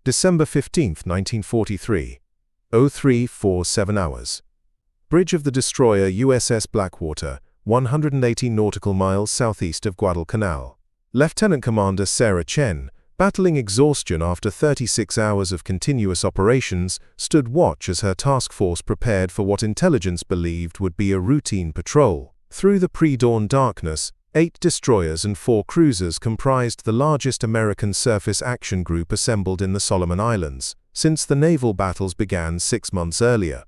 December 15, 1943. 0347 hours. Bridge of the destroyer USS Blackwater, 180 nautical miles southeast of Guadalcanal. Lieutenant Commander Sarah Chen, battling exhaustion after 36 hours of continuous operations, stood watch as her task force prepared for what intelligence believed would be a routine patrol. Through the pre-dawn darkness, 8 destroyers and 4 cruisers comprised the largest American surface action group assembled in the Solomon Islands, since the naval battles began 6 months earlier.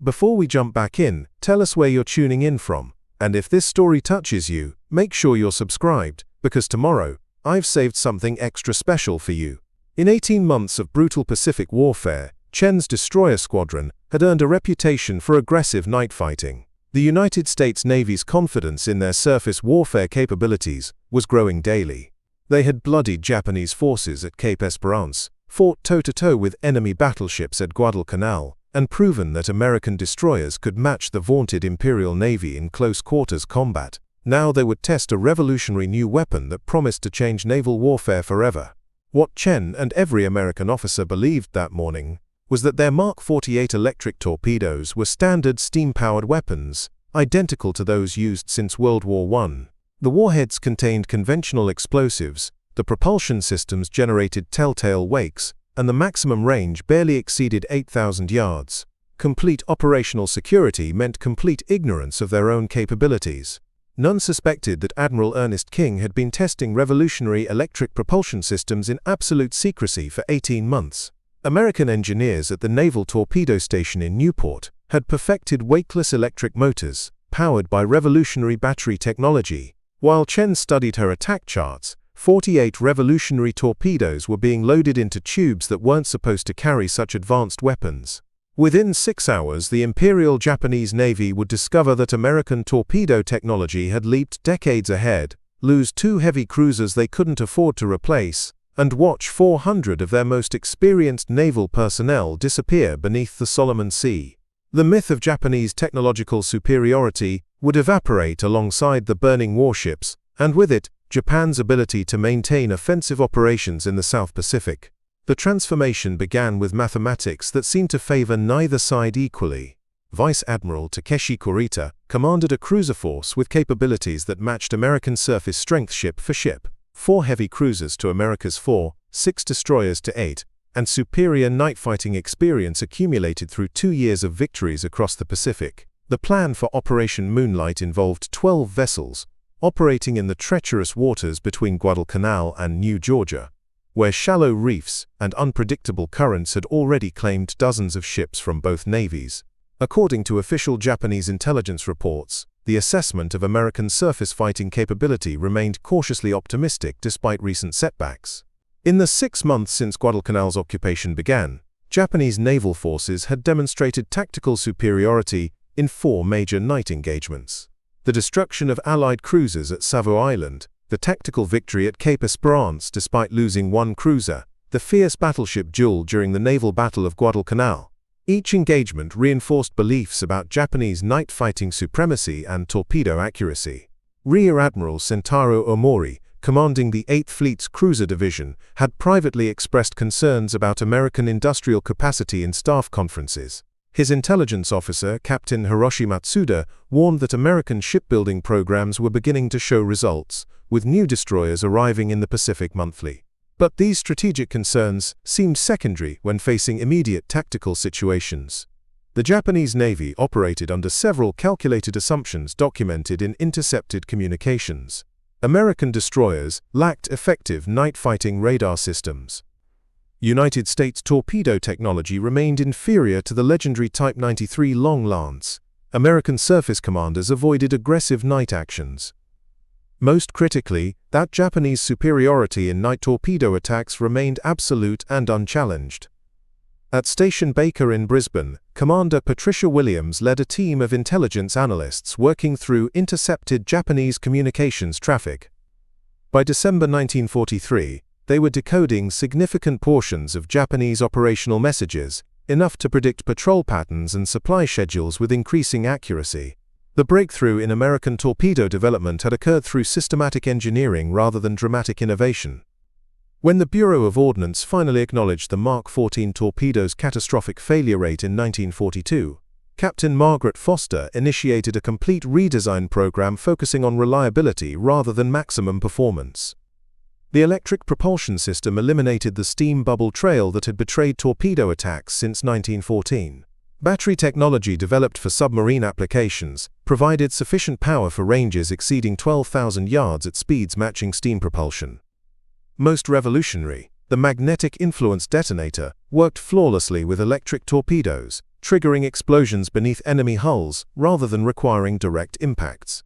Before we jump back in, tell us where you're tuning in from, and if this story touches you, make sure you're subscribed, because tomorrow, I've saved something extra special for you. In 18 months of brutal Pacific warfare, Chen's destroyer squadron had earned a reputation for aggressive night fighting. The United States Navy's confidence in their surface warfare capabilities was growing daily. They had bloodied Japanese forces at Cape Esperance, fought toe-to-toe with enemy battleships at Guadalcanal, and proven that American destroyers could match the vaunted Imperial Navy in close-quarters combat. Now they would test a revolutionary new weapon that promised to change naval warfare forever. What Chen and every American officer believed that morning was that their Mark 48 electric torpedoes were standard steam-powered weapons, identical to those used since World War I. The warheads contained conventional explosives, the propulsion systems generated telltale wakes, and the maximum range barely exceeded 8,000 yards. Complete operational security meant complete ignorance of their own capabilities. None suspected that Admiral Ernest King had been testing revolutionary electric propulsion systems in absolute secrecy for 18 months. American engineers at the Naval Torpedo Station in Newport had perfected wakeless electric motors, powered by revolutionary battery technology. While Chen studied her attack charts, 48 revolutionary torpedoes were being loaded into tubes that weren't supposed to carry such advanced weapons. Within 6 hours, the Imperial Japanese Navy would discover that American torpedo technology had leaped decades ahead, lose 2 heavy cruisers they couldn't afford to replace, and watch 400 of their most experienced naval personnel disappear beneath the Solomon Sea. The myth of Japanese technological superiority would evaporate alongside the burning warships, and with it, Japan's ability to maintain offensive operations in the South Pacific. The transformation began with mathematics that seemed to favor neither side equally. Vice Admiral Takeshi Kurita commanded a cruiser force with capabilities that matched American surface strength ship for ship, 4 heavy cruisers to America's 4, 6 destroyers to 8, and superior night fighting experience accumulated through 2 years of victories across the Pacific. The plan for Operation Moonlight involved 12 vessels, operating in the treacherous waters between Guadalcanal and New Georgia, where shallow reefs and unpredictable currents had already claimed dozens of ships from both navies. According to official Japanese intelligence reports, the assessment of American surface fighting capability remained cautiously optimistic despite recent setbacks. In the 6 months since Guadalcanal's occupation began, Japanese naval forces had demonstrated tactical superiority in 4 major night engagements. The destruction of Allied cruisers at Savo Island, the tactical victory at Cape Esperance despite losing 1 cruiser, the fierce battleship duel during the naval battle of Guadalcanal. Each engagement reinforced beliefs about Japanese night fighting supremacy and torpedo accuracy. Rear Admiral Sentaro Omori, commanding the 8th Fleet's cruiser division, had privately expressed concerns about American industrial capacity in staff conferences. His intelligence officer, Captain Hiroshi Matsuda, warned that American shipbuilding programs were beginning to show results, with new destroyers arriving in the Pacific monthly. But these strategic concerns seemed secondary when facing immediate tactical situations. The Japanese Navy operated under several calculated assumptions documented in intercepted communications. American destroyers lacked effective night-fighting radar systems. United States torpedo technology remained inferior to the legendary Type 93 Long Lance. American surface commanders avoided aggressive night actions. Most critically, that Japanese superiority in night torpedo attacks remained absolute and unchallenged. At Station Baker in Brisbane, Commander Patricia Williams led a team of intelligence analysts working through intercepted Japanese communications traffic. By December 1943, they were decoding significant portions of Japanese operational messages, enough to predict patrol patterns and supply schedules with increasing accuracy. The breakthrough in American torpedo development had occurred through systematic engineering rather than dramatic innovation. When the Bureau of Ordnance finally acknowledged the Mark 14 torpedo's catastrophic failure rate in 1942, Captain Margaret Foster initiated a complete redesign program focusing on reliability rather than maximum performance. The electric propulsion system eliminated the steam bubble trail that had betrayed torpedo attacks since 1914. Battery technology developed for submarine applications provided sufficient power for ranges exceeding 12,000 yards at speeds matching steam propulsion. Most revolutionary, the magnetic influence detonator worked flawlessly with electric torpedoes, triggering explosions beneath enemy hulls rather than requiring direct impacts.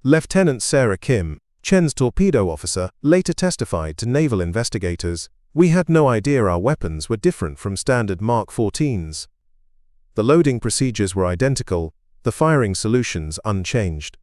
Lieutenant Sarah Chen's torpedo officer, later testified to naval investigators, "We had no idea our weapons were different from standard Mark 14s. The loading procedures were identical, the firing solutions unchanged.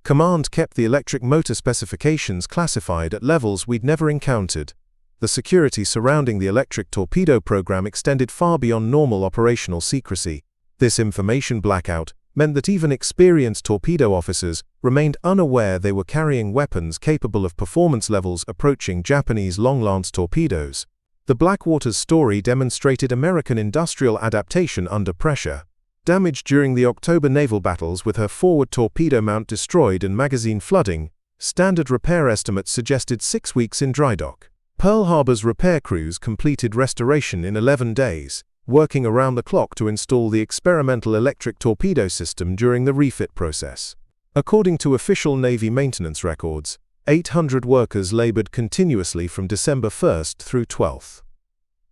Command kept the electric motor specifications classified at levels we'd never encountered. The security surrounding the electric torpedo program extended far beyond normal operational secrecy. This information blackout meant that even experienced torpedo officers remained unaware they were carrying weapons capable of performance levels approaching Japanese long-lance torpedoes." The Blackwater's story demonstrated American industrial adaptation under pressure. Damage during the October naval battles with her forward torpedo mount destroyed and magazine flooding, standard repair estimates suggested 6 weeks in dry dock. Pearl Harbor's repair crews completed restoration in 11 days, working around the clock to install the experimental electric torpedo system during the refit process. According to official Navy maintenance records, 800 workers labored continuously from December 1st through 12th.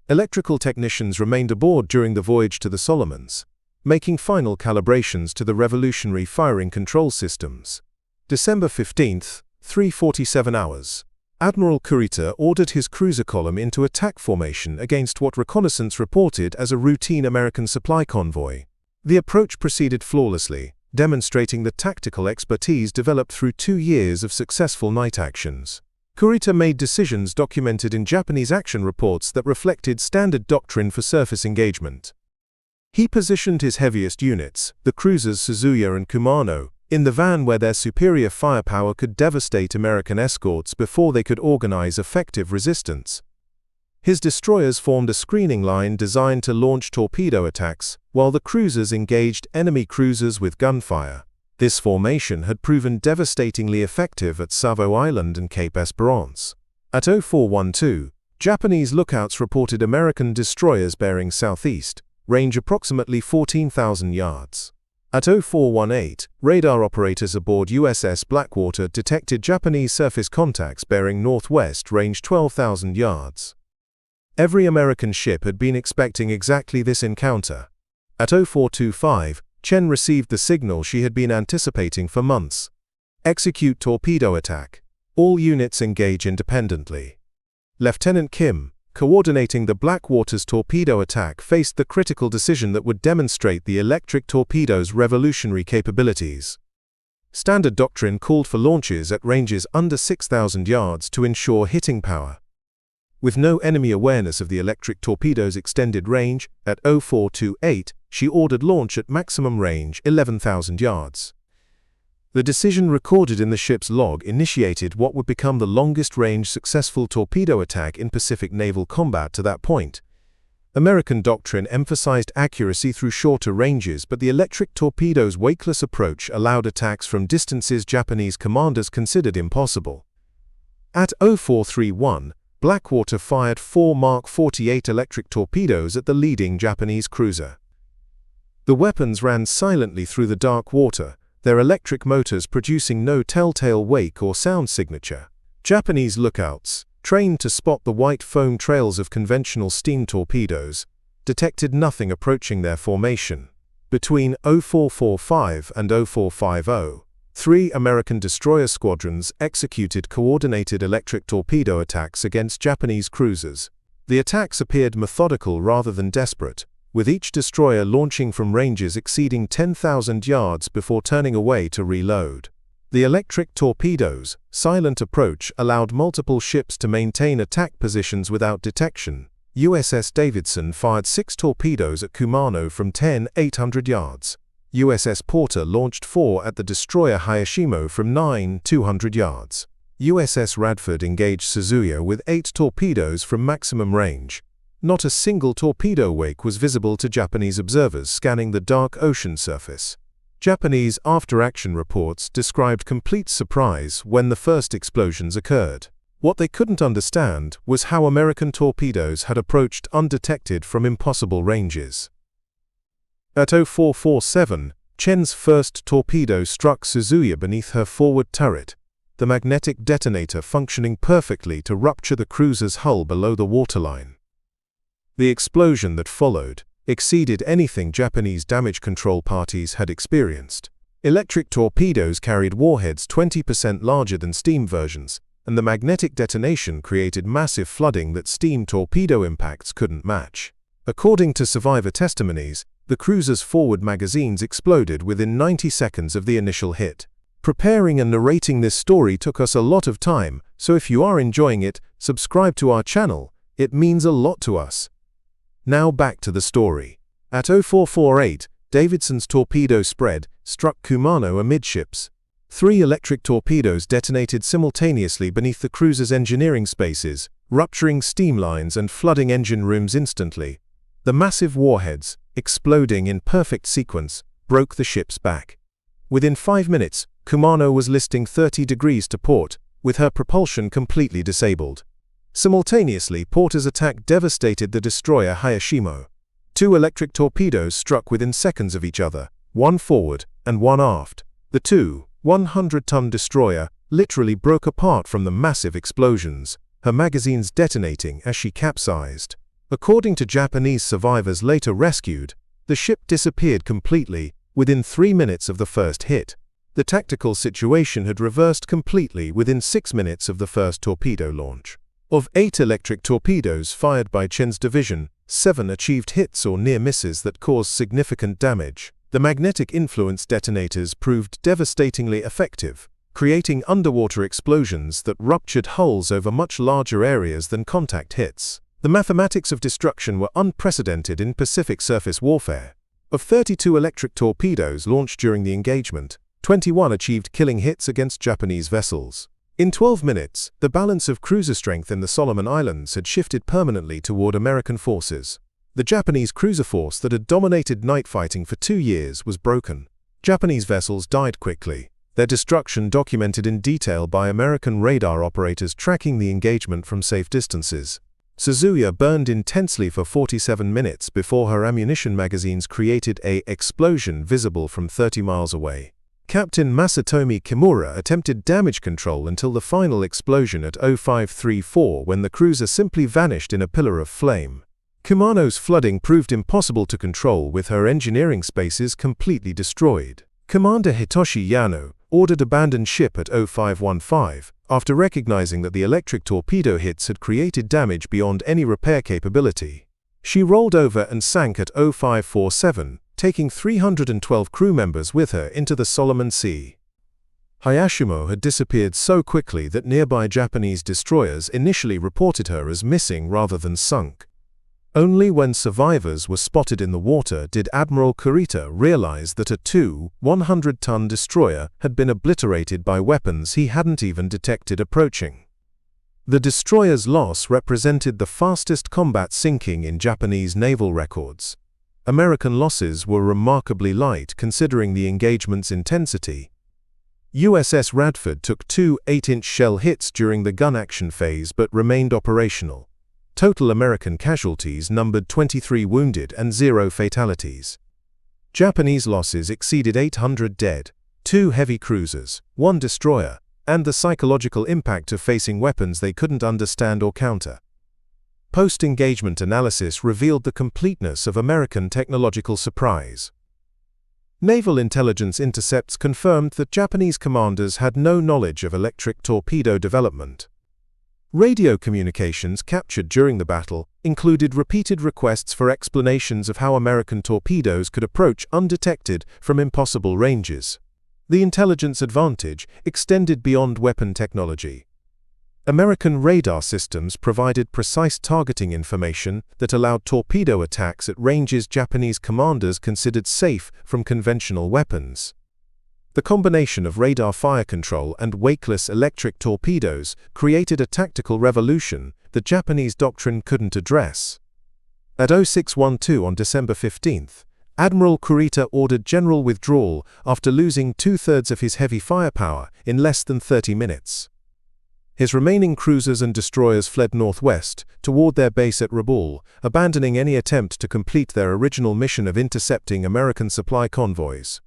Electrical technicians remained aboard during the voyage to the Solomons, making final calibrations to the revolutionary firing control systems. December 15th, 3:47 hours. Admiral Kurita ordered his cruiser column into attack formation against what reconnaissance reported as a routine American supply convoy. The approach proceeded flawlessly, demonstrating the tactical expertise developed through 2 years of successful night actions. Kurita made decisions documented in Japanese action reports that reflected standard doctrine for surface engagement. He positioned his heaviest units, the cruisers Suzuya and Kumano, in the van where their superior firepower could devastate American escorts before they could organize effective resistance. His destroyers formed a screening line designed to launch torpedo attacks, while the cruisers engaged enemy cruisers with gunfire. This formation had proven devastatingly effective at Savo Island and Cape Esperance. At 0412, Japanese lookouts reported American destroyers bearing southeast, range approximately 14,000 yards. At 0418, radar operators aboard USS Blackwater detected Japanese surface contacts bearing northwest, range 12,000 yards. Every American ship had been expecting exactly this encounter. At 0425, Chen received the signal she had been anticipating for months. Execute torpedo attack. All units engage independently. Lieutenant Kim, coordinating the Blackwater's torpedo attack, faced the critical decision that would demonstrate the electric torpedo's revolutionary capabilities. Standard doctrine called for launches at ranges under 6,000 yards to ensure hitting power. With no enemy awareness of the electric torpedo's extended range, at 0428, she ordered launch at maximum range 11,000 yards. The decision recorded in the ship's log initiated what would become the longest-range successful torpedo attack in Pacific naval combat to that point. American doctrine emphasized accuracy through shorter ranges, but the electric torpedo's weightless approach allowed attacks from distances Japanese commanders considered impossible. At 0431, Blackwater fired 4 Mark 48 electric torpedoes at the leading Japanese cruiser. The weapons ran silently through the dark water, their electric motors producing no telltale wake or sound signature. Japanese lookouts, trained to spot the white foam trails of conventional steam torpedoes, detected nothing approaching their formation. Between 0445 and 0450, 3 American destroyer squadrons executed coordinated electric torpedo attacks against Japanese cruisers. The attacks appeared methodical rather than desperate, with each destroyer launching from ranges exceeding 10,000 yards before turning away to reload. The electric torpedo's silent approach allowed multiple ships to maintain attack positions without detection. USS Davidson fired 6 torpedoes at Kumano from 10,800 yards. USS Porter launched 4 at the destroyer Hayashimo from 9,200 yards. USS Radford engaged Suzuya with 8 torpedoes from maximum range. Not a single torpedo wake was visible to Japanese observers scanning the dark ocean surface. Japanese after-action reports described complete surprise when the first explosions occurred. What they couldn't understand was how American torpedoes had approached undetected from impossible ranges. At 0447, Chen's first torpedo struck Suzuya beneath her forward turret, the magnetic detonator functioning perfectly to rupture the cruiser's hull below the waterline. The explosion that followed exceeded anything Japanese damage control parties had experienced. Electric torpedoes carried warheads 20% larger than steam versions, and the magnetic detonation created massive flooding that steam torpedo impacts couldn't match. According to survivor testimonies, the cruiser's forward magazines exploded within 90 seconds of the initial hit. Preparing and narrating this story took us a lot of time, so if you are enjoying it, subscribe to our channel. It means a lot to us. Now back to the story. At 0448, Davidson's torpedo spread struck Kumano amidships. 3 electric torpedoes detonated simultaneously beneath the cruiser's engineering spaces, rupturing steam lines and flooding engine rooms instantly. The massive warheads, exploding in perfect sequence, broke the ship's back. Within 5 minutes, Kumano was listing 30 degrees to port, with her propulsion completely disabled. Simultaneously, Porter's attack devastated the destroyer Hayashimo. 2 electric torpedoes struck within seconds of each other, one forward and one aft. The 100-ton destroyer literally broke apart from the massive explosions, her magazines detonating as she capsized. According to Japanese survivors later rescued, the ship disappeared completely within 3 minutes of the first hit. The tactical situation had reversed completely within 6 minutes of the first torpedo launch. Of 8 electric torpedoes fired by Chen's division, 7 achieved hits or near misses that caused significant damage. The magnetic influence detonators proved devastatingly effective, creating underwater explosions that ruptured hulls over much larger areas than contact hits. The mathematics of destruction were unprecedented in Pacific surface warfare. Of 32 electric torpedoes launched during the engagement, 21 achieved killing hits against Japanese vessels. In 12 minutes, the balance of cruiser strength in the Solomon Islands had shifted permanently toward American forces. The Japanese cruiser force that had dominated night fighting for 2 years was broken. Japanese vessels died quickly, their destruction documented in detail by American radar operators tracking the engagement from safe distances. Suzuya burned intensely for 47 minutes before her ammunition magazines created an explosion visible from 30 miles away. Captain Masatomi Kimura attempted damage control until the final explosion at 0534 when the cruiser simply vanished in a pillar of flame. Kumano's flooding proved impossible to control with her engineering spaces completely destroyed. Commander Hitoshi Yano ordered abandoned ship at 0515 after recognizing that the electric torpedo hits had created damage beyond any repair capability. She rolled over and sank at 0547, taking 312 crew members with her into the Solomon Sea. Hayashimo had disappeared so quickly that nearby Japanese destroyers initially reported her as missing rather than sunk. Only when survivors were spotted in the water did Admiral Kurita realize that a 100-ton destroyer had been obliterated by weapons he hadn't even detected approaching. The destroyer's loss represented the fastest combat sinking in Japanese naval records. American losses were remarkably light considering the engagement's intensity. USS Radford took 2 8-inch shell hits during the gun action phase but remained operational. Total American casualties numbered 23 wounded and 0 fatalities. Japanese losses exceeded 800 dead, 2 heavy cruisers, 1 destroyer, and the psychological impact of facing weapons they couldn't understand or counter. Post-engagement analysis revealed the completeness of American technological surprise. Naval intelligence intercepts confirmed that Japanese commanders had no knowledge of electric torpedo development. Radio communications captured during the battle included repeated requests for explanations of how American torpedoes could approach undetected from impossible ranges. The intelligence advantage extended beyond weapon technology. American radar systems provided precise targeting information that allowed torpedo attacks at ranges Japanese commanders considered safe from conventional weapons. The combination of radar fire control and wakeless electric torpedoes created a tactical revolution that Japanese doctrine couldn't address. At 0612 on December 15, Admiral Kurita ordered general withdrawal after losing two-thirds of his heavy firepower in less than 30 minutes. His remaining cruisers and destroyers fled northwest toward their base at Rabaul, abandoning any attempt to complete their original mission of intercepting American supply convoys.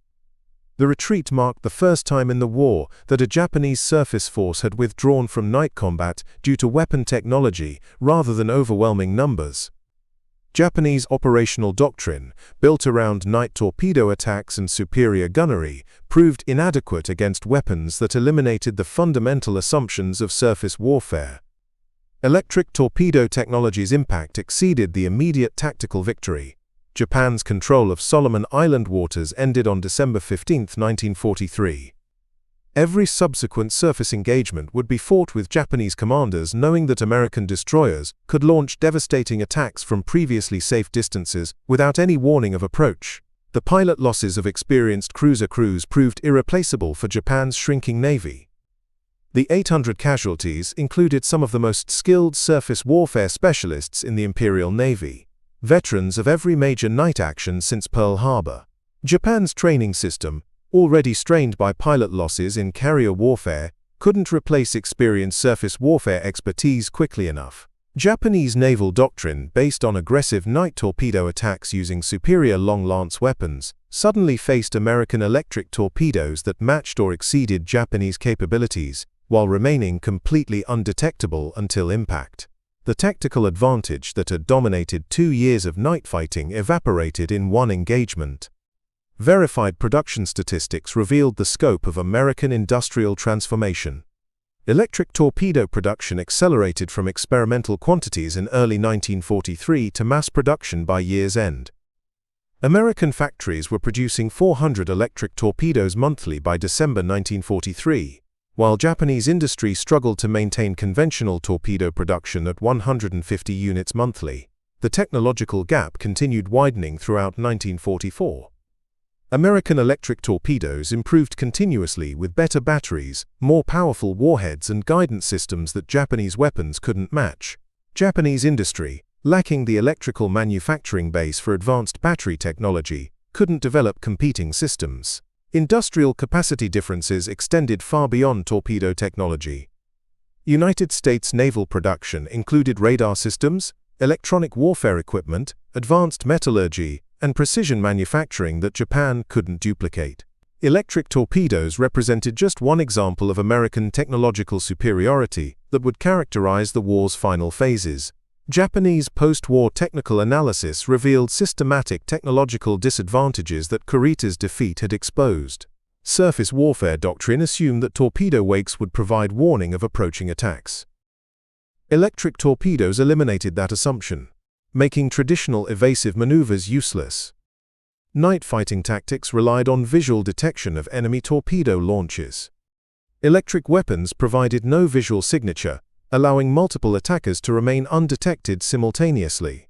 The retreat marked the first time in the war that a Japanese surface force had withdrawn from night combat due to weapon technology rather than overwhelming numbers. Japanese operational doctrine, built around night torpedo attacks and superior gunnery, proved inadequate against weapons that eliminated the fundamental assumptions of surface warfare. Electric torpedo technology's impact exceeded the immediate tactical victory. Japan's control of Solomon Island waters ended on December 15, 1943. Every subsequent surface engagement would be fought with Japanese commanders knowing that American destroyers could launch devastating attacks from previously safe distances without any warning of approach. The pilot losses of experienced cruiser crews proved irreplaceable for Japan's shrinking navy. The 800 casualties included some of the most skilled surface warfare specialists in the Imperial Navy, veterans of every major night action since Pearl Harbor. Japan's training system, already strained by pilot losses in carrier warfare, couldn't replace experienced surface warfare expertise quickly enough. Japanese naval doctrine, based on aggressive night torpedo attacks using superior long-lance weapons, suddenly faced American electric torpedoes that matched or exceeded Japanese capabilities, while remaining completely undetectable until impact. The tactical advantage that had dominated 2 years of night fighting evaporated in one engagement. Verified production statistics revealed the scope of American industrial transformation. Electric torpedo production accelerated from experimental quantities in early 1943 to mass production by year's end. American factories were producing 400 electric torpedoes monthly by December 1943, while Japanese industry struggled to maintain conventional torpedo production at 150 units monthly. The technological gap continued widening throughout 1944. American electric torpedoes improved continuously with better batteries, more powerful warheads and guidance systems that Japanese weapons couldn't match. Japanese industry, lacking the electrical manufacturing base for advanced battery technology, couldn't develop competing systems. Industrial capacity differences extended far beyond torpedo technology. United States naval production included radar systems, electronic warfare equipment, advanced metallurgy, and precision manufacturing that Japan couldn't duplicate. Electric torpedoes represented just one example of American technological superiority that would characterize the war's final phases. Japanese post-war technical analysis revealed systematic technological disadvantages that Kurita's defeat had exposed. Surface warfare doctrine assumed that torpedo wakes would provide warning of approaching attacks. Electric torpedoes eliminated that assumption, making traditional evasive maneuvers useless. Night fighting tactics relied on visual detection of enemy torpedo launches. Electric weapons provided no visual signature, allowing multiple attackers to remain undetected simultaneously.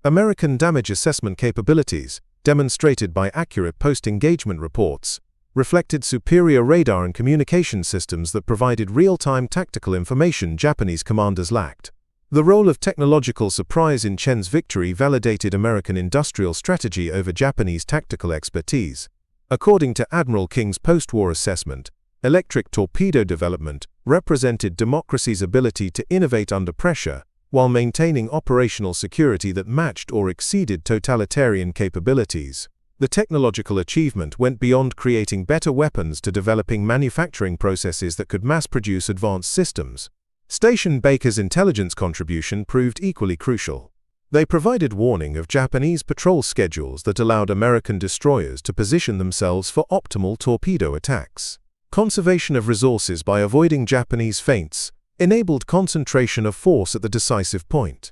American damage assessment capabilities, demonstrated by accurate post-engagement reports, reflected superior radar and communication systems that provided real-time tactical information Japanese commanders lacked. The role of technological surprise in Chen's victory validated American industrial strategy over Japanese tactical expertise. According to Admiral King's post-war assessment, electric torpedo development represented democracy's ability to innovate under pressure while maintaining operational security that matched or exceeded totalitarian capabilities. The technological achievement went beyond creating better weapons to developing manufacturing processes that could mass-produce advanced systems. Station Baker's intelligence contribution proved equally crucial. They provided warning of Japanese patrol schedules that allowed American destroyers to position themselves for optimal torpedo attacks. Conservation of resources by avoiding Japanese feints enabled concentration of force at the decisive point.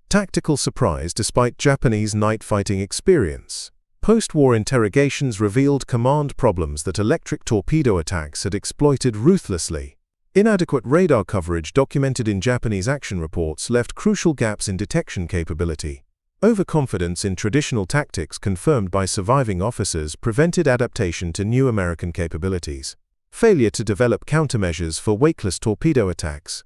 Tactical surprise despite Japanese night fighting experience. Post-war interrogations revealed command problems that electric torpedo attacks had exploited ruthlessly. Inadequate radar coverage documented in Japanese action reports left crucial gaps in detection capability. Overconfidence in traditional tactics confirmed by surviving officers prevented adaptation to new American capabilities. Failure to develop countermeasures for weightless torpedo attacks.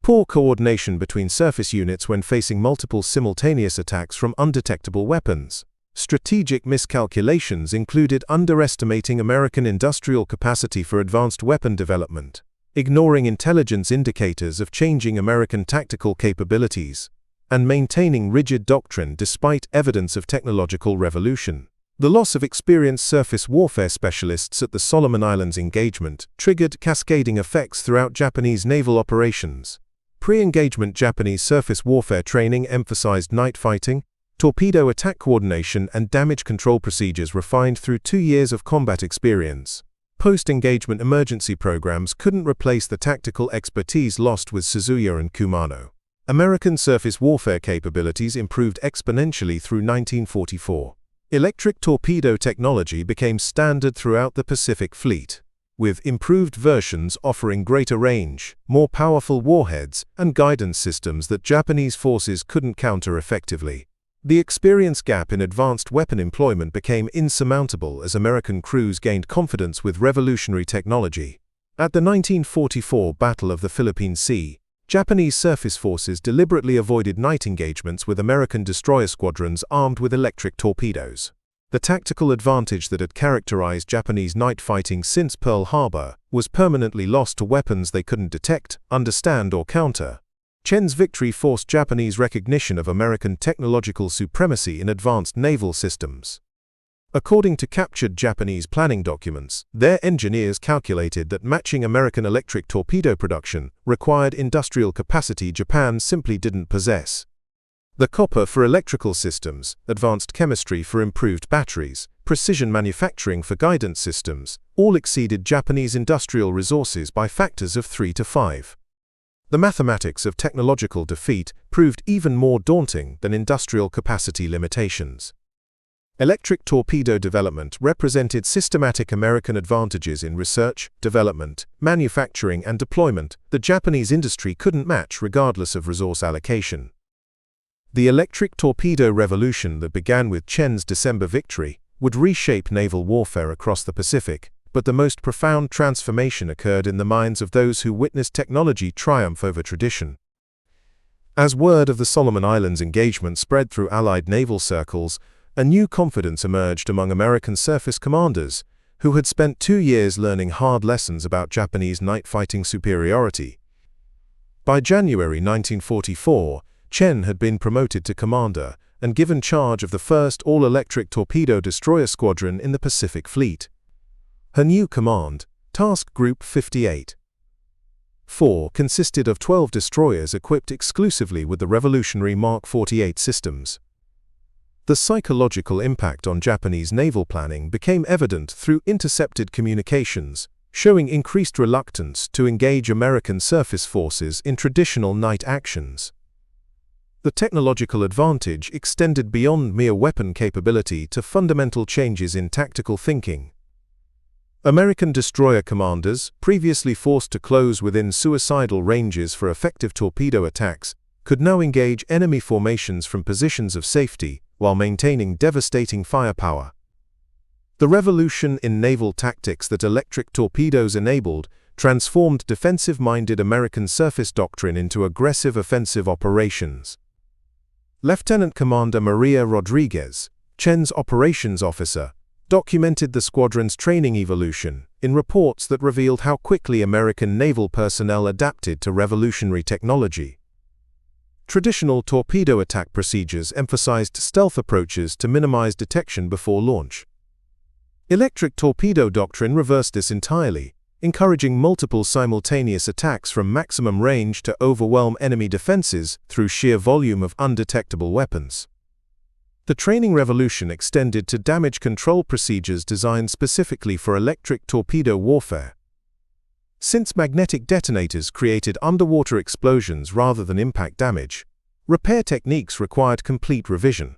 Poor coordination between surface units when facing multiple simultaneous attacks from undetectable weapons. Strategic miscalculations included underestimating American industrial capacity for advanced weapon development, ignoring intelligence indicators of changing American tactical capabilities, and maintaining rigid doctrine despite evidence of technological revolution. The loss of experienced surface warfare specialists at the Solomon Islands engagement triggered cascading effects throughout Japanese naval operations. Pre-engagement Japanese surface warfare training emphasized night fighting, torpedo attack coordination and damage control procedures refined through 2 years of combat experience. Post-engagement emergency programs couldn't replace the tactical expertise lost with Suzuya and Kumano. American surface warfare capabilities improved exponentially through 1944. Electric torpedo technology became standard throughout the Pacific Fleet, with improved versions offering greater range, more powerful warheads, and guidance systems that Japanese forces couldn't counter effectively. The experience gap in advanced weapon employment became insurmountable as American crews gained confidence with revolutionary technology. At the 1944 Battle of the Philippine Sea, Japanese surface forces deliberately avoided night engagements with American destroyer squadrons armed with electric torpedoes. The tactical advantage that had characterized Japanese night fighting since Pearl Harbor was permanently lost to weapons they couldn't detect, understand, or counter. Chen's victory forced Japanese recognition of American technological supremacy in advanced naval systems. According to captured Japanese planning documents, their engineers calculated that matching American electric torpedo production required industrial capacity Japan simply didn't possess. The copper for electrical systems, advanced chemistry for improved batteries, precision manufacturing for guidance systems, all exceeded Japanese industrial resources by factors of 3 to 5. The mathematics of technological defeat proved even more daunting than industrial capacity limitations. Electric torpedo development represented systematic American advantages in research, development, manufacturing, and deployment that Japanese industry couldn't match regardless of resource allocation. The electric torpedo revolution that began with Chen's December victory would reshape naval warfare across the Pacific, but the most profound transformation occurred in the minds of those who witnessed technology triumph over tradition. As word of the Solomon Islands engagement spread through Allied naval circles, a new confidence emerged among American surface commanders, who had spent 2 years learning hard lessons about Japanese night fighting superiority. By January 1944, Chen had been promoted to commander and given charge of the first all-electric torpedo destroyer squadron in the Pacific Fleet. Her new command, Task Group 58-4, consisted of 12 destroyers equipped exclusively with the revolutionary Mark 48 systems. The psychological impact on Japanese naval planning became evident through intercepted communications, showing increased reluctance to engage American surface forces in traditional night actions. The technological advantage extended beyond mere weapon capability to fundamental changes in tactical thinking. American destroyer commanders, previously forced to close within suicidal ranges for effective torpedo attacks, could now engage enemy formations from positions of safety while maintaining devastating firepower. The revolution in naval tactics that electric torpedoes enabled transformed defensive-minded American surface doctrine into aggressive offensive operations. Lieutenant Commander Maria Rodriguez, Chen's operations officer, documented the squadron's training evolution in reports that revealed how quickly American naval personnel adapted to revolutionary technology. Traditional torpedo attack procedures emphasized stealth approaches to minimize detection before launch. Electric torpedo doctrine reversed this entirely, encouraging multiple simultaneous attacks from maximum range to overwhelm enemy defenses through sheer volume of undetectable weapons. The training revolution extended to damage control procedures designed specifically for electric torpedo warfare. Since magnetic detonators created underwater explosions rather than impact damage, repair techniques required complete revision.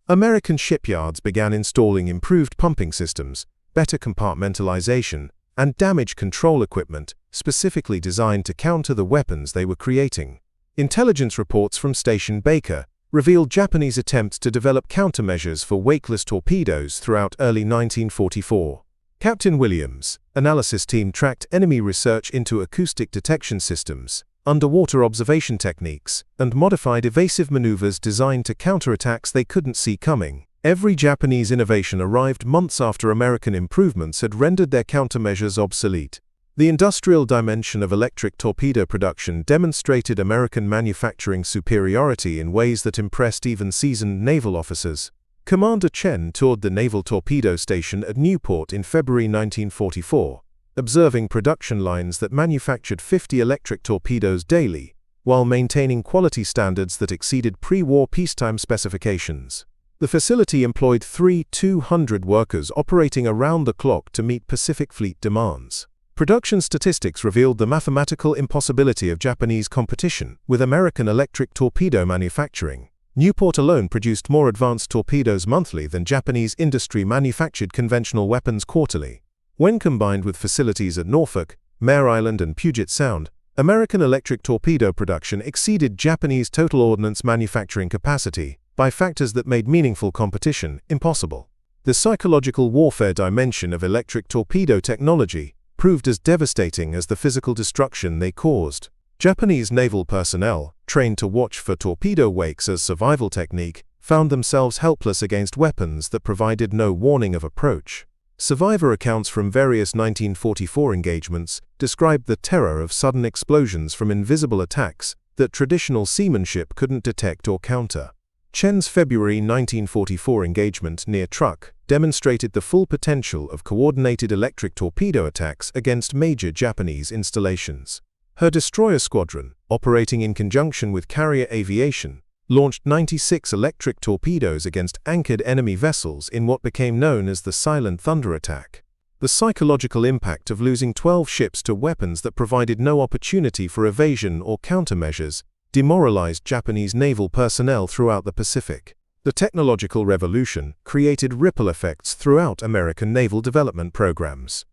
American shipyards began installing improved pumping systems, better compartmentalization, and damage control equipment specifically designed to counter the weapons they were creating. Intelligence reports from Station Baker revealed Japanese attempts to develop countermeasures for wakeless torpedoes throughout early 1944. Captain Williams' analysis team tracked enemy research into acoustic detection systems, underwater observation techniques, and modified evasive maneuvers designed to counter attacks they couldn't see coming. Every Japanese innovation arrived months after American improvements had rendered their countermeasures obsolete. The industrial dimension of electric torpedo production demonstrated American manufacturing superiority in ways that impressed even seasoned naval officers. Commander Chen toured the Naval Torpedo Station at Newport in February 1944, observing production lines that manufactured 50 electric torpedoes daily, while maintaining quality standards that exceeded pre-war peacetime specifications. The facility employed 200 workers operating around the clock to meet Pacific Fleet demands. Production statistics revealed the mathematical impossibility of Japanese competition with American electric torpedo manufacturing. Newport alone produced more advanced torpedoes monthly than Japanese industry manufactured conventional weapons quarterly. When combined with facilities at Norfolk, Mare Island, and Puget Sound, American electric torpedo production exceeded Japanese total ordnance manufacturing capacity by factors that made meaningful competition impossible. The psychological warfare dimension of electric torpedo technology proved as devastating as the physical destruction they caused. Japanese naval personnel, trained to watch for torpedo wakes as survival technique, found themselves helpless against weapons that provided no warning of approach. Survivor accounts from various 1944 engagements described the terror of sudden explosions from invisible attacks that traditional seamanship couldn't detect or counter. Chen's February 1944 engagement near Truk demonstrated the full potential of coordinated electric torpedo attacks against major Japanese installations. Her destroyer squadron, operating in conjunction with carrier aviation, launched 96 electric torpedoes against anchored enemy vessels in what became known as the Silent Thunder attack. The psychological impact of losing 12 ships to weapons that provided no opportunity for evasion or countermeasures demoralized Japanese naval personnel throughout the Pacific. The technological revolution created ripple effects throughout American naval development programs.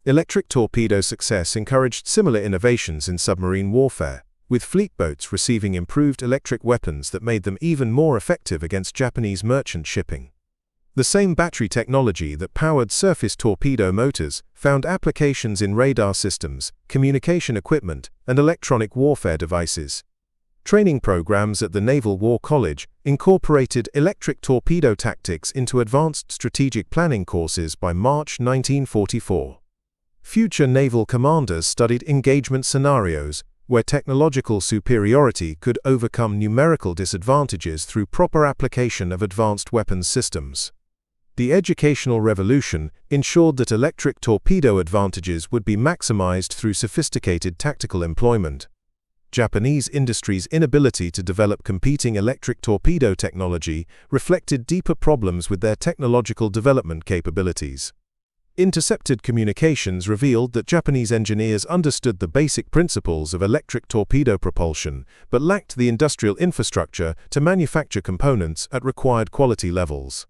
Electric torpedo success encouraged similar innovations in submarine warfare, with fleet boats receiving improved electric weapons that made them even more effective against Japanese merchant shipping. The same battery technology that powered surface torpedo motors found applications in radar systems, communication equipment, and electronic warfare devices. Training programs at the Naval War College incorporated electric torpedo tactics into advanced strategic planning courses by March 1944. Future naval commanders studied engagement scenarios where technological superiority could overcome numerical disadvantages through proper application of advanced weapons systems. The educational revolution ensured that electric torpedo advantages would be maximized through sophisticated tactical employment. Japanese industry's inability to develop competing electric torpedo technology reflected deeper problems with their technological development capabilities. Intercepted communications revealed that Japanese engineers understood the basic principles of electric torpedo propulsion, but lacked the industrial infrastructure to manufacture components at required quality levels.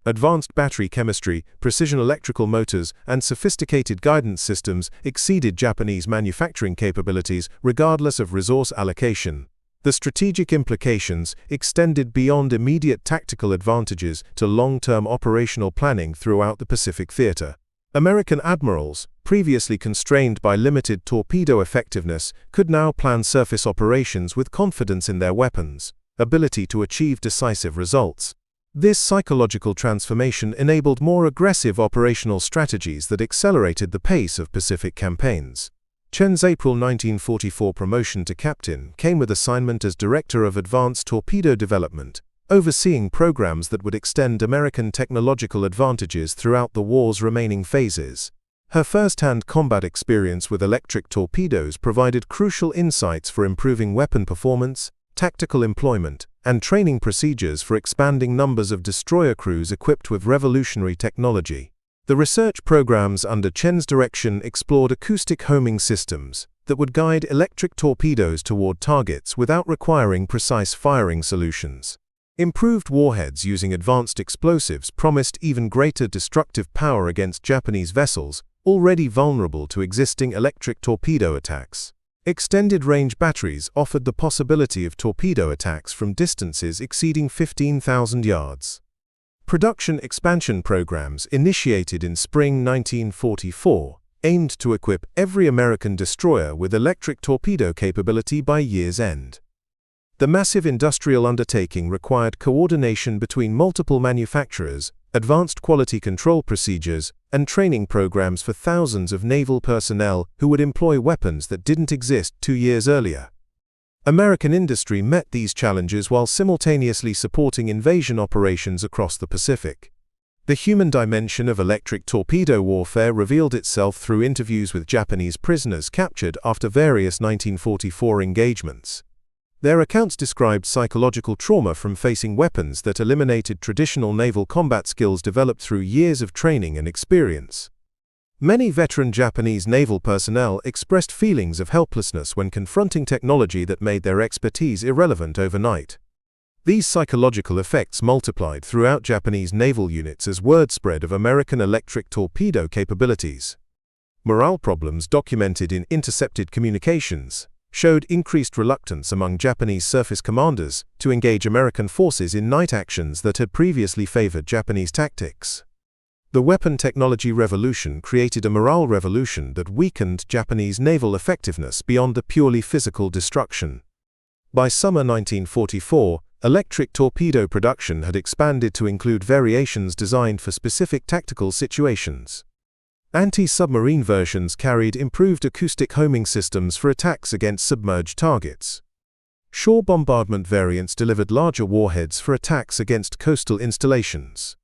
Advanced battery chemistry, precision electrical motors, and sophisticated guidance systems exceeded Japanese manufacturing capabilities regardless of resource allocation. The strategic implications extended beyond immediate tactical advantages to long-term operational planning throughout the Pacific theater. American admirals, previously constrained by limited torpedo effectiveness, could now plan surface operations with confidence in their weapons' ability to achieve decisive results. This psychological transformation enabled more aggressive operational strategies that accelerated the pace of Pacific campaigns. Chen's April 1944 promotion to captain came with assignment as Director of Advanced Torpedo Development, overseeing programs that would extend American technological advantages throughout the war's remaining phases. Her first-hand combat experience with electric torpedoes provided crucial insights for improving weapon performance, tactical employment, and training procedures for expanding numbers of destroyer crews equipped with revolutionary technology. The research programs under Chen's direction explored acoustic homing systems that would guide electric torpedoes toward targets without requiring precise firing solutions. Improved warheads using advanced explosives promised even greater destructive power against Japanese vessels already vulnerable to existing electric torpedo attacks. Extended-range batteries offered the possibility of torpedo attacks from distances exceeding 15,000 yards. Production expansion programs initiated in spring 1944 aimed to equip every American destroyer with electric torpedo capability by year's end. The massive industrial undertaking required coordination between multiple manufacturers, advanced quality control procedures, and training programs for thousands of naval personnel who would employ weapons that didn't exist 2 years earlier. American industry met these challenges while simultaneously supporting invasion operations across the Pacific. The human dimension of electric torpedo warfare revealed itself through interviews with Japanese prisoners captured after various 1944 engagements. Their accounts described psychological trauma from facing weapons that eliminated traditional naval combat skills developed through years of training and experience. Many veteran Japanese naval personnel expressed feelings of helplessness when confronting technology that made their expertise irrelevant overnight. These psychological effects multiplied throughout Japanese naval units as word spread of American electric torpedo capabilities. Morale problems documented in intercepted communications showed increased reluctance among Japanese surface commanders to engage American forces in night actions that had previously favored Japanese tactics. The weapon technology revolution created a morale revolution that weakened Japanese naval effectiveness beyond the purely physical destruction. By summer 1944, electric torpedo production had expanded to include variations designed for specific tactical situations. Anti-submarine versions carried improved acoustic homing systems for attacks against submerged targets. Shore bombardment variants delivered larger warheads for attacks against coastal installations.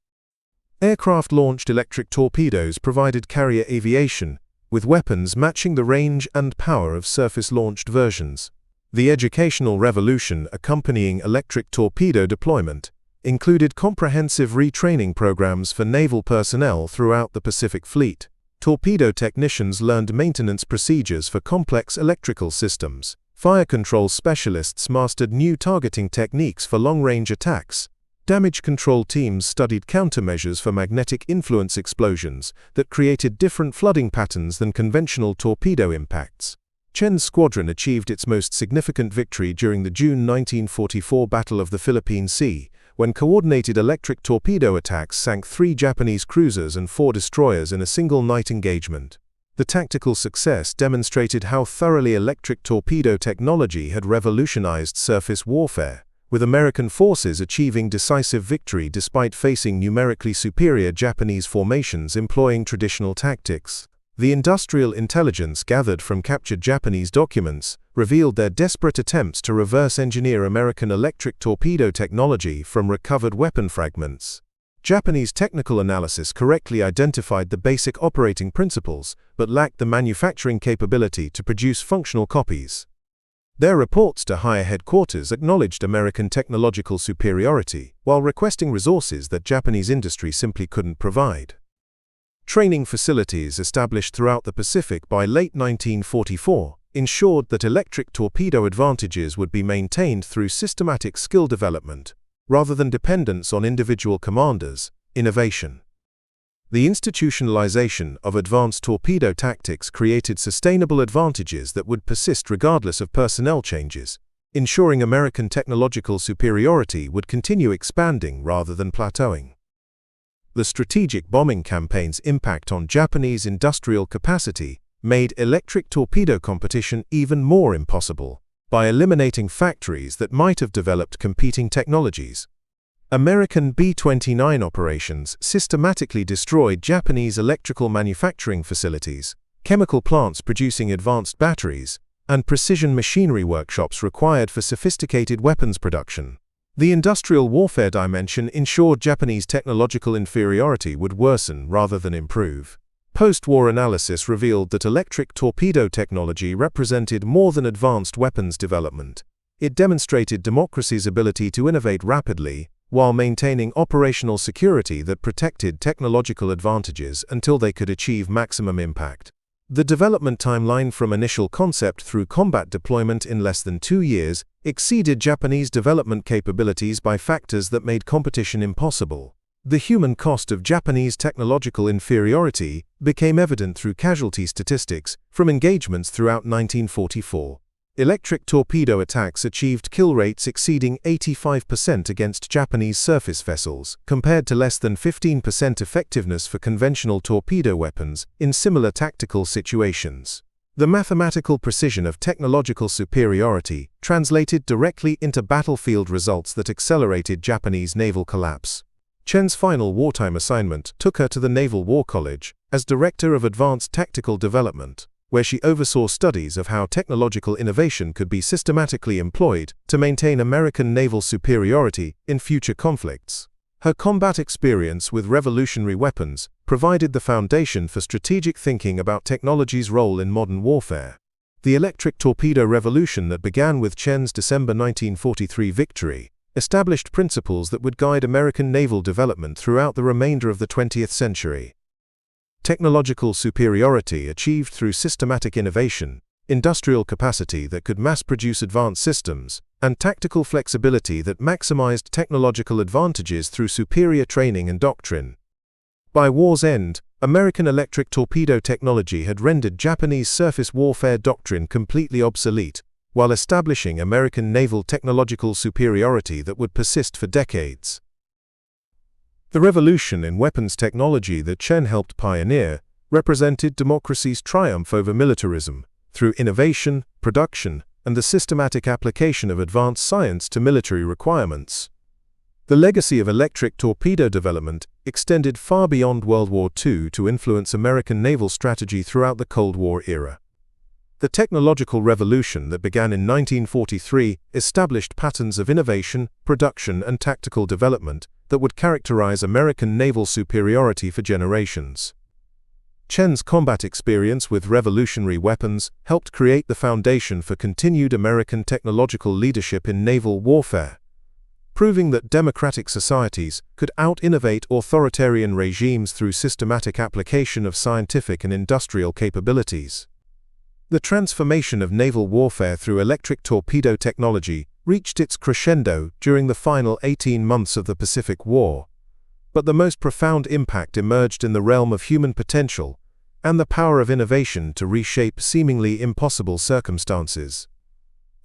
Aircraft-launched electric torpedoes provided carrier aviation, with weapons matching the range and power of surface-launched versions. The educational revolution accompanying electric torpedo deployment included comprehensive retraining programs for naval personnel throughout the Pacific Fleet. Torpedo technicians learned maintenance procedures for complex electrical systems. Fire control specialists mastered new targeting techniques for long-range attacks. Damage control teams studied countermeasures for magnetic influence explosions that created different flooding patterns than conventional torpedo impacts. Chen's squadron achieved its most significant victory during the June 1944 Battle of the Philippine Sea, when coordinated electric torpedo attacks sank 3 Japanese cruisers and 4 destroyers in a single night engagement. The tactical success demonstrated how thoroughly electric torpedo technology had revolutionized surface warfare, with American forces achieving decisive victory despite facing numerically superior Japanese formations employing traditional tactics. The industrial intelligence gathered from captured Japanese documents revealed their desperate attempts to reverse engineer American electric torpedo technology from recovered weapon fragments. Japanese technical analysis correctly identified the basic operating principles, but lacked the manufacturing capability to produce functional copies. Their reports to higher headquarters acknowledged American technological superiority, while requesting resources that Japanese industry simply couldn't provide. Training facilities established throughout the Pacific by late 1944 ensured that electric torpedo advantages would be maintained through systematic skill development, rather than dependence on individual commanders. Innovation. The institutionalization of advanced torpedo tactics created sustainable advantages that would persist regardless of personnel changes, ensuring American technological superiority would continue expanding rather than plateauing. The strategic bombing campaign's impact on Japanese industrial capacity made electric torpedo competition even more impossible, by eliminating factories that might have developed competing technologies. American B-29 operations systematically destroyed Japanese electrical manufacturing facilities, chemical plants producing advanced batteries, and precision machinery workshops required for sophisticated weapons production. The industrial warfare dimension ensured Japanese technological inferiority would worsen rather than improve. Post-war analysis revealed that electric torpedo technology represented more than advanced weapons development. It demonstrated democracy's ability to innovate rapidly, while maintaining operational security that protected technological advantages until they could achieve maximum impact. The development timeline from initial concept through combat deployment in less than 2 years exceeded Japanese development capabilities by factors that made competition impossible. The human cost of Japanese technological inferiority became evident through casualty statistics from engagements throughout 1944. Electric torpedo attacks achieved kill rates exceeding 85% against Japanese surface vessels, compared to less than 15% effectiveness for conventional torpedo weapons in similar tactical situations. The mathematical precision of technological superiority translated directly into battlefield results that accelerated Japanese naval collapse. Chen's final wartime assignment took her to the Naval War College as Director of Advanced Tactical Development, where she oversaw studies of how technological innovation could be systematically employed to maintain American naval superiority in future conflicts. Her combat experience with revolutionary weapons provided the foundation for strategic thinking about technology's role in modern warfare. The electric torpedo revolution that began with Chen's December 1943 victory established principles that would guide American naval development throughout the remainder of the 20th century. Technological superiority achieved through systematic innovation, industrial capacity that could mass-produce advanced systems, and tactical flexibility that maximized technological advantages through superior training and doctrine. By war's end, American electric torpedo technology had rendered Japanese surface warfare doctrine completely obsolete, while establishing American naval technological superiority that would persist for decades. The revolution in weapons technology that Chen helped pioneer represented democracy's triumph over militarism, through innovation, production, and the systematic application of advanced science to military requirements. The legacy of electric torpedo development extended far beyond World War II to influence American naval strategy throughout the Cold War era. The technological revolution that began in 1943 established patterns of innovation, production, and tactical development that would characterize American naval superiority for generations. Chen's combat experience with revolutionary weapons helped create the foundation for continued American technological leadership in naval warfare, proving that democratic societies could out-innovate authoritarian regimes through systematic application of scientific and industrial capabilities. The transformation of naval warfare through electric torpedo technology reached its crescendo during the final 18 months of the Pacific War, but the most profound impact emerged in the realm of human potential and the power of innovation to reshape seemingly impossible circumstances.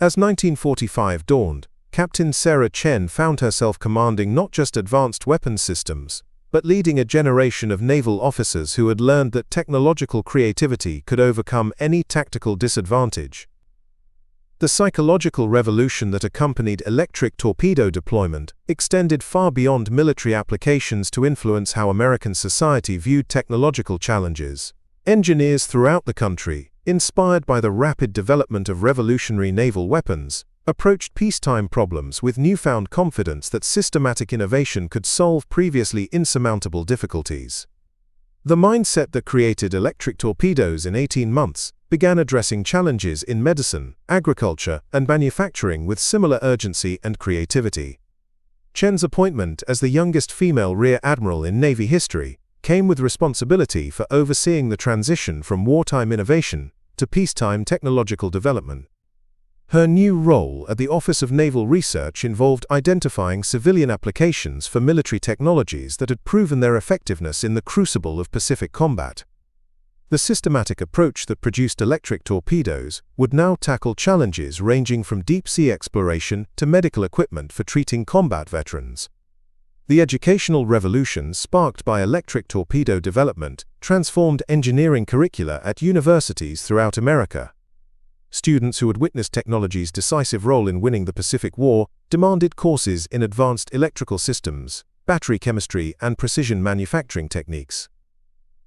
As 1945 dawned, Captain Sarah Chen found herself commanding not just advanced weapons systems, but leading a generation of naval officers who had learned that technological creativity could overcome any tactical disadvantage. The psychological revolution that accompanied electric torpedo deployment extended far beyond military applications to influence how American society viewed technological challenges. Engineers throughout the country, inspired by the rapid development of revolutionary naval weapons, approached peacetime problems with newfound confidence that systematic innovation could solve previously insurmountable difficulties. The mindset that created electric torpedoes in 18 months began addressing challenges in medicine, agriculture, and manufacturing with similar urgency and creativity. Chen's appointment as the youngest female rear admiral in Navy history came with responsibility for overseeing the transition from wartime innovation to peacetime technological development. Her new role at the Office of Naval Research involved identifying civilian applications for military technologies that had proven their effectiveness in the crucible of Pacific combat. The systematic approach that produced electric torpedoes would now tackle challenges ranging from deep-sea exploration to medical equipment for treating combat veterans. The educational revolution sparked by electric torpedo development transformed engineering curricula at universities throughout America. Students who had witnessed technology's decisive role in winning the Pacific War demanded courses in advanced electrical systems, battery chemistry, and precision manufacturing techniques.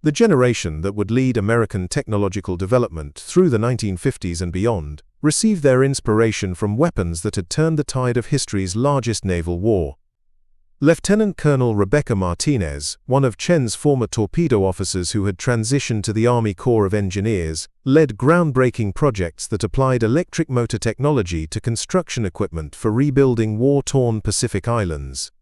The generation that would lead American technological development through the 1950s and beyond received their inspiration from weapons that had turned the tide of history's largest naval war. Lieutenant Colonel Rebecca Martinez, one of Chen's former torpedo officers who had transitioned to the Army Corps of Engineers, led groundbreaking projects that applied electric motor technology to construction equipment for rebuilding war-torn Pacific islands.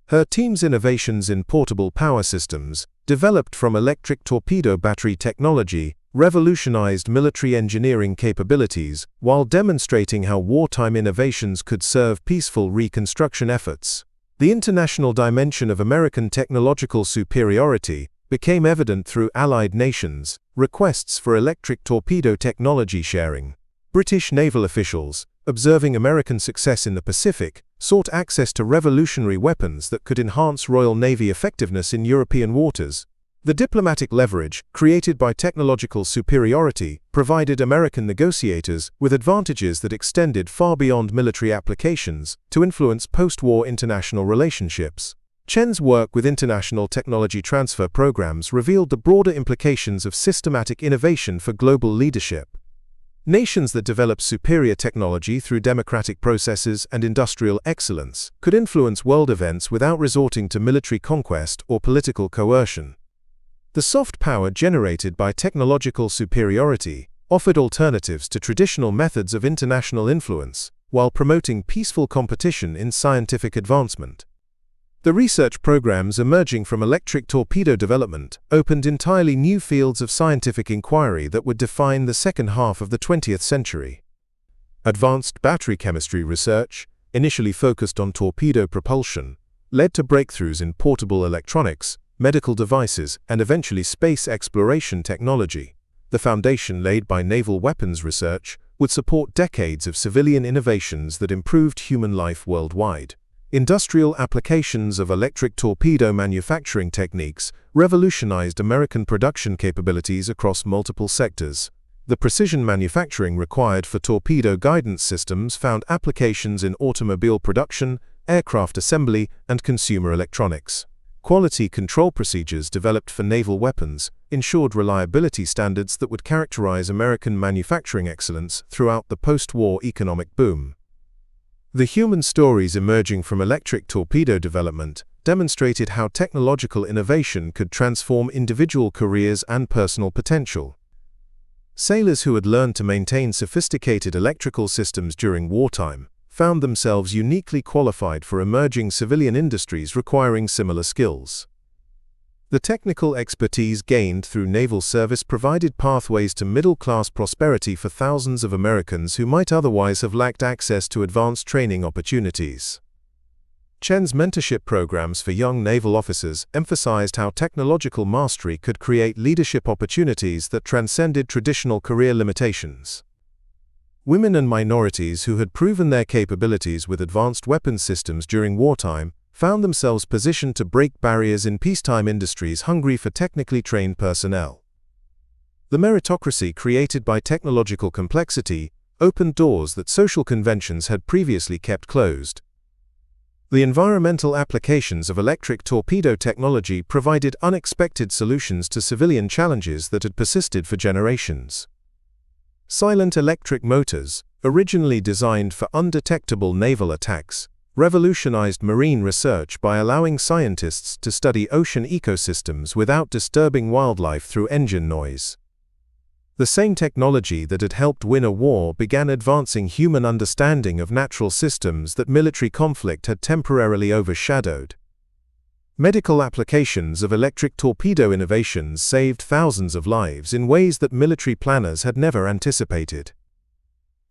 Her team's innovations in portable power systems, developed from electric torpedo battery technology, revolutionized military engineering capabilities while demonstrating how wartime innovations could serve peaceful reconstruction efforts. The international dimension of American technological superiority became evident through Allied nations' requests for electric torpedo technology sharing. British naval officials, observing American success in the Pacific, sought access to revolutionary weapons that could enhance Royal Navy effectiveness in European waters. The diplomatic leverage, created by technological superiority, provided American negotiators with advantages that extended far beyond military applications to influence post-war international relationships. Chen's work with international technology transfer programs revealed the broader implications of systematic innovation for global leadership. Nations that develop superior technology through democratic processes and industrial excellence could influence world events without resorting to military conquest or political coercion. The soft power generated by technological superiority offered alternatives to traditional methods of international influence, while promoting peaceful competition in scientific advancement. The research programs emerging from electric torpedo development opened entirely new fields of scientific inquiry that would define the second half of the 20th century. Advanced battery chemistry research, initially focused on torpedo propulsion, led to breakthroughs in portable electronics, medical devices, and eventually space exploration technology. The foundation laid by naval weapons research would support decades of civilian innovations that improved human life worldwide. Industrial applications of electric torpedo manufacturing techniques revolutionized American production capabilities across multiple sectors. The precision manufacturing required for torpedo guidance systems found applications in automobile production, aircraft assembly, and consumer electronics. Quality control procedures developed for naval weapons ensured reliability standards that would characterize American manufacturing excellence throughout the post-war economic boom. The human stories emerging from electric torpedo development demonstrated how technological innovation could transform individual careers and personal potential. Sailors who had learned to maintain sophisticated electrical systems during wartime found themselves uniquely qualified for emerging civilian industries requiring similar skills. The technical expertise gained through naval service provided pathways to middle-class prosperity for thousands of Americans who might otherwise have lacked access to advanced training opportunities. Chen's mentorship programs for young naval officers emphasized how technological mastery could create leadership opportunities that transcended traditional career limitations. Women and minorities who had proven their capabilities with advanced weapons systems during wartime found themselves positioned to break barriers in peacetime industries hungry for technically trained personnel. The meritocracy created by technological complexity opened doors that social conventions had previously kept closed. The environmental applications of electric torpedo technology provided unexpected solutions to civilian challenges that had persisted for generations. Silent electric motors, originally designed for undetectable naval attacks, revolutionized marine research by allowing scientists to study ocean ecosystems without disturbing wildlife through engine noise. The same technology that had helped win a war began advancing human understanding of natural systems that military conflict had temporarily overshadowed. Medical applications of electric torpedo innovations saved thousands of lives in ways that military planners had never anticipated.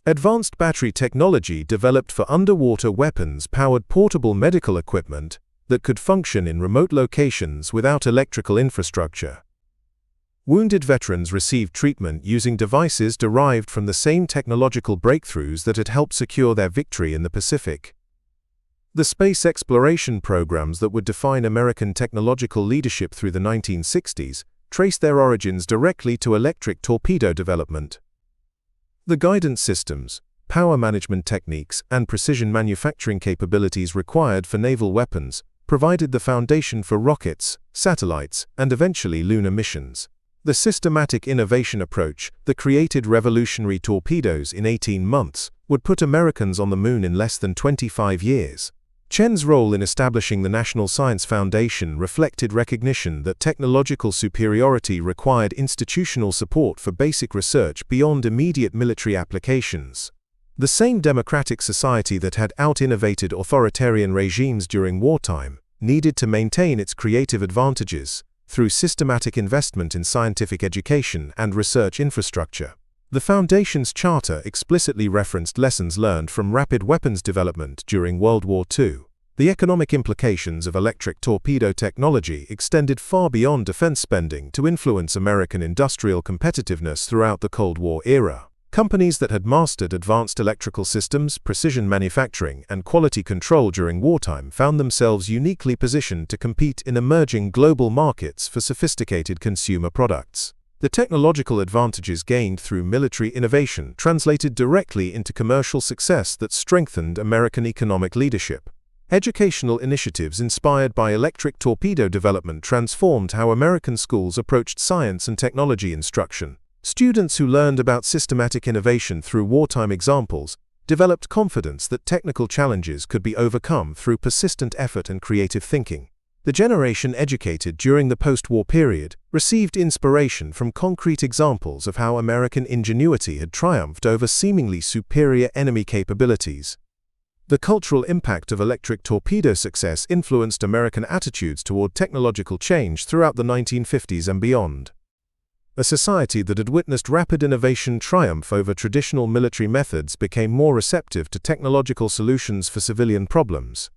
Advanced battery technology developed for underwater weapons powered portable medical equipment that could function in remote locations without electrical infrastructure. Wounded veterans received treatment using devices derived from the same technological breakthroughs that had helped secure their victory in the Pacific. The space exploration programs that would define American technological leadership through the 1960s traced their origins directly to electric torpedo development. The guidance systems, power management techniques, and precision manufacturing capabilities required for naval weapons provided the foundation for rockets, satellites, and eventually lunar missions. The systematic innovation approach that created revolutionary torpedoes in 18 months would put Americans on the moon in less than 25 years. Chen's role in establishing the National Science Foundation reflected recognition that technological superiority required institutional support for basic research beyond immediate military applications. The same democratic society that had out-innovated authoritarian regimes during wartime needed to maintain its creative advantages through systematic investment in scientific education and research infrastructure. The Foundation's charter explicitly referenced lessons learned from rapid weapons development during World War II. The economic implications of electric torpedo technology extended far beyond defense spending to influence American industrial competitiveness throughout the Cold War era. Companies that had mastered advanced electrical systems, precision manufacturing, and quality control during wartime found themselves uniquely positioned to compete in emerging global markets for sophisticated consumer products. The technological advantages gained through military innovation translated directly into commercial success that strengthened American economic leadership. Educational initiatives inspired by electric torpedo development transformed how American schools approached science and technology instruction. Students who learned about systematic innovation through wartime examples developed confidence that technical challenges could be overcome through persistent effort and creative thinking. The generation educated during the post-war period received inspiration from concrete examples of how American ingenuity had triumphed over seemingly superior enemy capabilities. The cultural impact of electric torpedo success influenced American attitudes toward technological change throughout the 1950s and beyond. A society that had witnessed rapid innovation triumph over traditional military methods became more receptive to technological solutions for civilian problems.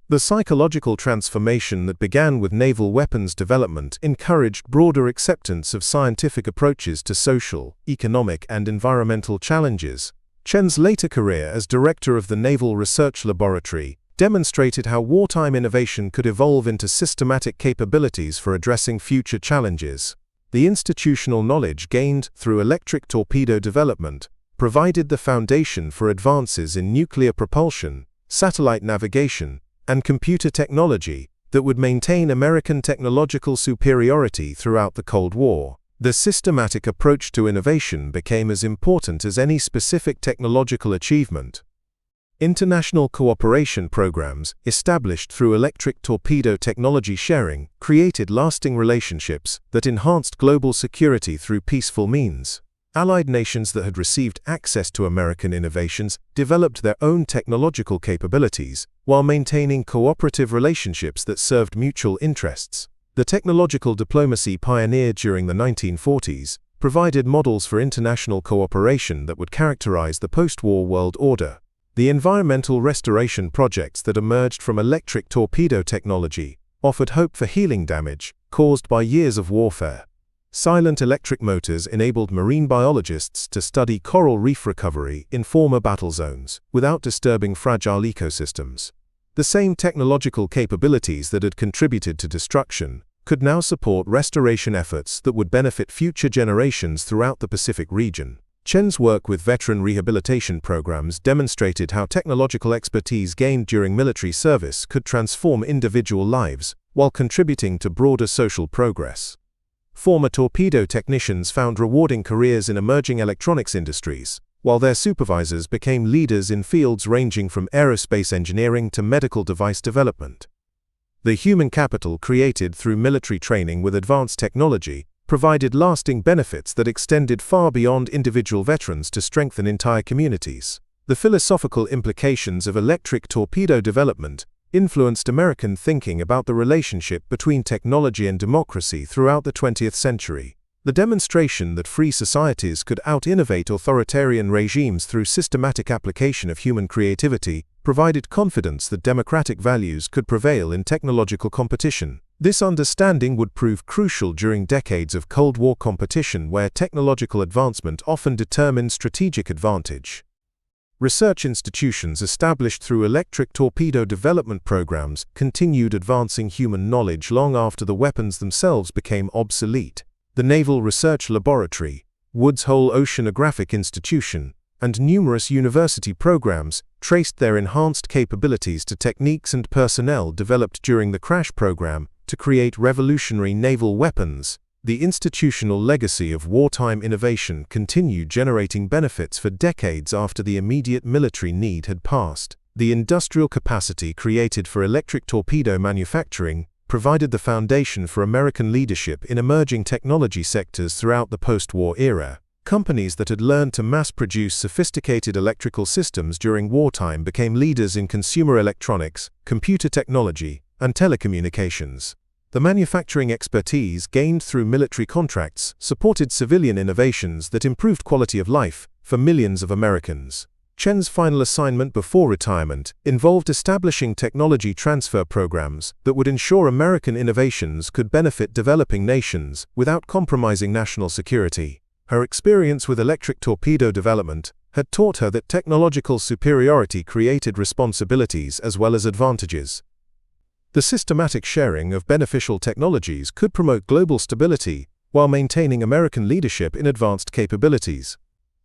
The psychological transformation that began with naval weapons development encouraged broader acceptance of scientific approaches to social, economic, and environmental challenges. Chen's later career as director of the Naval Research Laboratory demonstrated how wartime innovation could evolve into systematic capabilities for addressing future challenges. The institutional knowledge gained through electric torpedo development provided the foundation for advances in nuclear propulsion, satellite navigation, and computer technology that would maintain American technological superiority throughout the Cold War. The systematic approach to innovation became as important as any specific technological achievement. International cooperation programs, established through electric torpedo technology sharing, created lasting relationships that enhanced global security through peaceful means. Allied nations that had received access to American innovations developed their own technological capabilities, while maintaining cooperative relationships that served mutual interests. The technological diplomacy pioneered during the 1940s provided models for international cooperation that would characterize the post-war world order. The environmental restoration projects that emerged from electric torpedo technology offered hope for healing damage caused by years of warfare. Silent electric motors enabled marine biologists to study coral reef recovery in former battle zones without disturbing fragile ecosystems. The same technological capabilities that had contributed to destruction could now support restoration efforts that would benefit future generations throughout the Pacific region. Chen's work with veteran rehabilitation programs demonstrated how technological expertise gained during military service could transform individual lives while contributing to broader social progress. Former torpedo technicians found rewarding careers in emerging electronics industries, while their supervisors became leaders in fields ranging from aerospace engineering to medical device development. The human capital created through military training with advanced technology provided lasting benefits that extended far beyond individual veterans to strengthen entire communities. The philosophical implications of electric torpedo development influenced American thinking about the relationship between technology and democracy throughout the 20th century. The demonstration that free societies could out-innovate authoritarian regimes through systematic application of human creativity provided confidence that democratic values could prevail in technological competition. This understanding would prove crucial during decades of Cold War competition where technological advancement often determined strategic advantage. Research institutions established through electric torpedo development programs continued advancing human knowledge long after the weapons themselves became obsolete. The Naval Research Laboratory, Woods Hole Oceanographic Institution, and numerous university programs traced their enhanced capabilities to techniques and personnel developed during the crash program to create revolutionary naval weapons. The institutional legacy of wartime innovation continued generating benefits for decades after the immediate military need had passed. The industrial capacity created for electric torpedo manufacturing provided the foundation for American leadership in emerging technology sectors throughout the post-war era. Companies that had learned to mass-produce sophisticated electrical systems during wartime became leaders in consumer electronics, computer technology, and telecommunications. The manufacturing expertise gained through military contracts supported civilian innovations that improved quality of life for millions of Americans. Chen's final assignment before retirement involved establishing technology transfer programs that would ensure American innovations could benefit developing nations without compromising national security. Her experience with electric torpedo development had taught her that technological superiority created responsibilities as well as advantages. The systematic sharing of beneficial technologies could promote global stability while maintaining American leadership in advanced capabilities.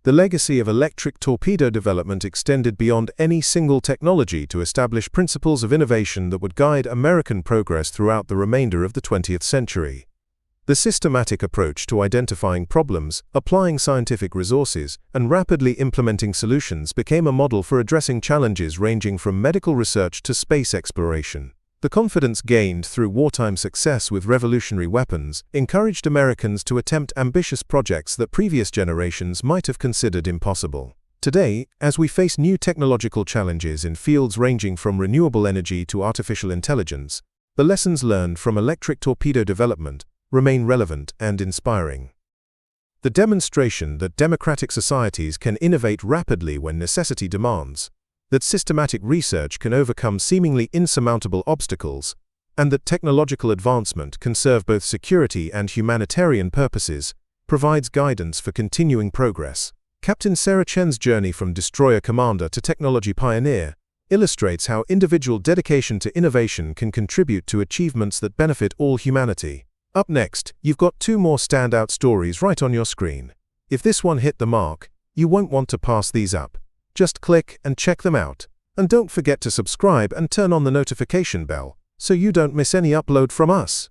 The legacy of electric torpedo development extended beyond any single technology to establish principles of innovation that would guide American progress throughout the remainder of the 20th century. The systematic approach to identifying problems, applying scientific resources, and rapidly implementing solutions became a model for addressing challenges ranging from medical research to space exploration. The confidence gained through wartime success with revolutionary weapons encouraged Americans to attempt ambitious projects that previous generations might have considered impossible. Today, as we face new technological challenges in fields ranging from renewable energy to artificial intelligence, the lessons learned from electric torpedo development remain relevant and inspiring. The demonstration that democratic societies can innovate rapidly when necessity demands, that systematic research can overcome seemingly insurmountable obstacles, and that technological advancement can serve both security and humanitarian purposes, provides guidance for continuing progress. Captain Sarah Chen's journey from destroyer commander to technology pioneer illustrates how individual dedication to innovation can contribute to achievements that benefit all humanity. Up next, you've got two more standout stories right on your screen. If this one hit the mark, you won't want to pass these up. Just click and check them out. And don't forget to subscribe and turn on the notification bell so you don't miss any upload from us.